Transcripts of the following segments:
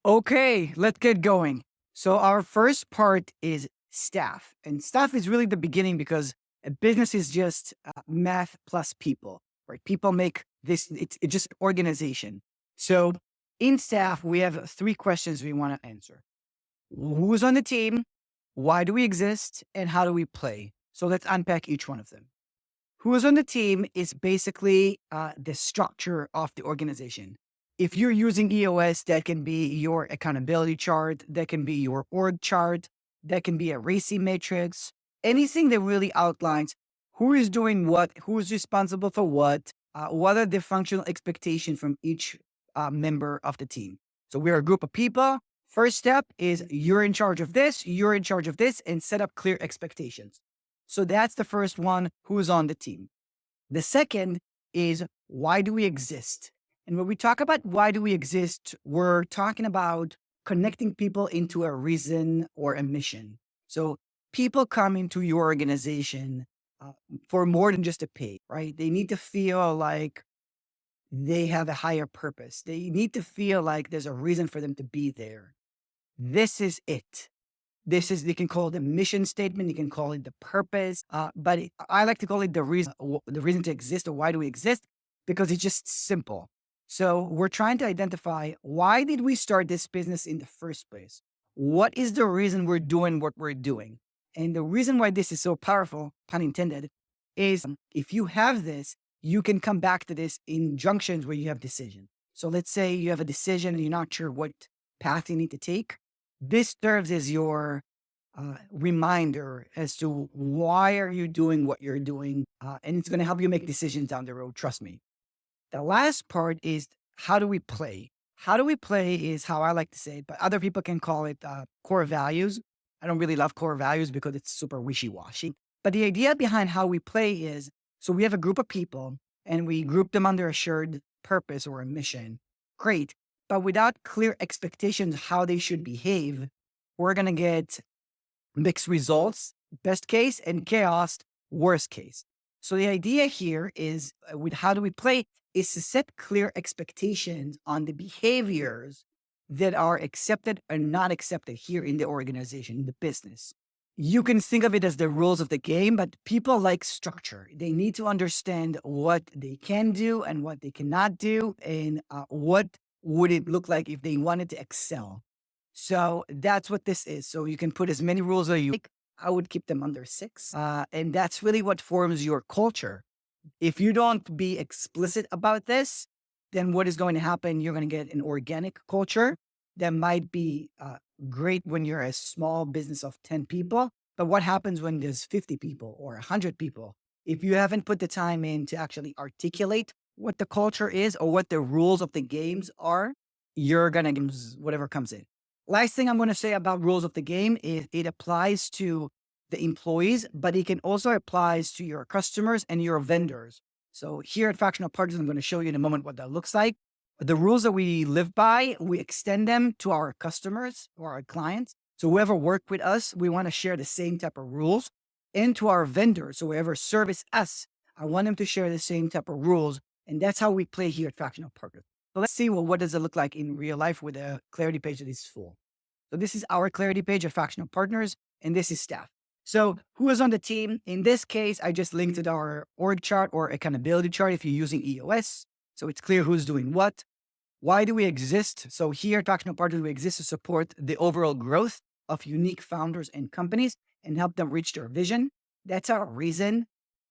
Okay, let's get going. So our first part is staff, and staff is really the beginning because a business is just math plus people, right? People make this. It's just organization. So in staff, we have three questions we want to answer: Who's on the team? Why do we exist? And how do we play? So let's unpack each one of them. Who is on the team is basically the structure of the organization. If you're using EOS, that can be your accountability chart, that can be your org chart, that can be a RACI matrix, anything that really outlines who is doing what, who is responsible for what are the functional expectations from each member of the team. So we're a group of people. First step is you're in charge of this, you're in charge of this, and set up clear expectations. So that's the first one, who's on the team. The second is why do we exist? And when we talk about why do we exist, we're talking about connecting people into a reason or a mission. So people come into your organization uh, for more than just a pay, right? They need to feel like they have a higher purpose. They need to feel like there's a reason for them to be there. This is it. You can call it the mission statement, you can call it the purpose, I like to call it the reason to exist or why do we exist, because it's just simple. So we're trying to identify why did we start this business in the first place? What is the reason we're doing what we're doing? And the reason why this is so powerful, pun intended, is if you have this, you can come back to this in junctions where you have decision. So let's say you have a decision and you're not sure what path you need to take. This serves as your reminder as to why are you doing what you're doing, and it's going to help you make decisions down the road. Trust me. The last part is how do we play? How do we play is how I like to say it, but other people can call it core values. I don't really love core values because it's super wishy washy. But the idea behind how we play is so we have a group of people and we group them under a shared purpose or a mission. Great. But without clear expectations how they should behave, we're going to get mixed results, best case, and chaos, worst case. So the idea here is with how do we play is to set clear expectations on the behaviors that are accepted or not accepted here in the organization, in the business. You can think of it as the rules of the game, but people like structure. They need to understand what they can do and what they cannot do, and what would it look like if they wanted to excel. So that's what this is. So you can put as many rules as you like. I would keep them under six. And that's really what forms your culture. If you don't be explicit about this, then what is going to happen? You're going to get an organic culture that might be great when you're a small business of 10 people. But what happens when there's 50 people or 100 people? If you haven't put the time in to actually articulate what the culture is or what the rules of the games are, you're going to use whatever comes in. Last thing I'm going to say about rules of the game is it applies to the employees, but it can also applies to your customers and your vendors. So here at Fractional Partners, I'm going to show you in a moment what that looks like. The rules that we live by, we extend them to our customers or our clients. So whoever work with us, we want to share the same type of rules. And to our vendors, so whoever service us, I want them to share the same type of rules. And that's how we play here at Fractional Partners. So let's see, well, what does it look like in real life with a clarity page that is full. So this is our clarity page of Fractional Partners, and this is staff. So who is on the team? In this case, I just linked to our org chart or accountability chart if you're using EOS. So it's clear who's doing what. Why do we exist? So here at Fractional Partners, we exist to support the overall growth of unique founders and companies and help them reach their vision. That's our reason.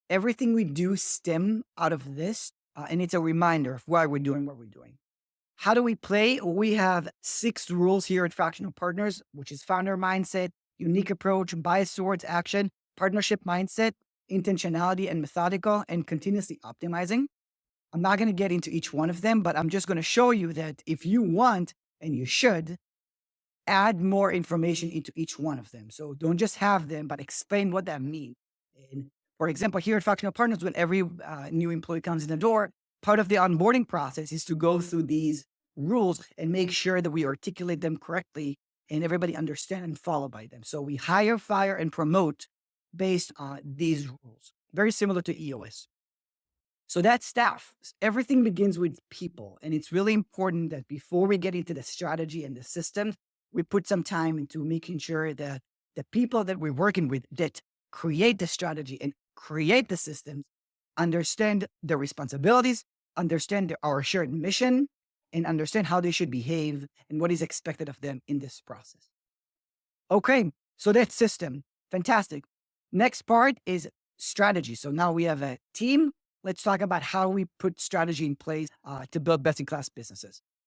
Everything we do stem out of this, and it's a reminder of why we're doing what we're doing. How do we play? We have 6 rules here at Fractional Partners, which is founder mindset, unique approach, bias towards action, partnership mindset, intentionality and methodical, and continuously optimizing. I'm not going to get into each one of them, but I'm just going to show you that if you want, and you should, add more information into each one of them. So don't just have them, but explain what that means. And for example, here at Fractional Partners, when every new employee comes in the door, part of the onboarding process is to go through these rules and make sure that we articulate them correctly and everybody understand and follow by them. So we hire, fire, and promote based on these rules. Very similar to EOS. So that's staff. Everything begins with people. And it's really important that before we get into the strategy and the system, we put some time into making sure that the people that we're working with that create the strategy and create the systems understand the responsibilities, understand our shared mission, and understand how they should behave and what is expected of them in this process. Okay, so that's system. Fantastic. Next part is strategy. So now we have a team. Let's talk about how we put strategy in place to build best in class businesses.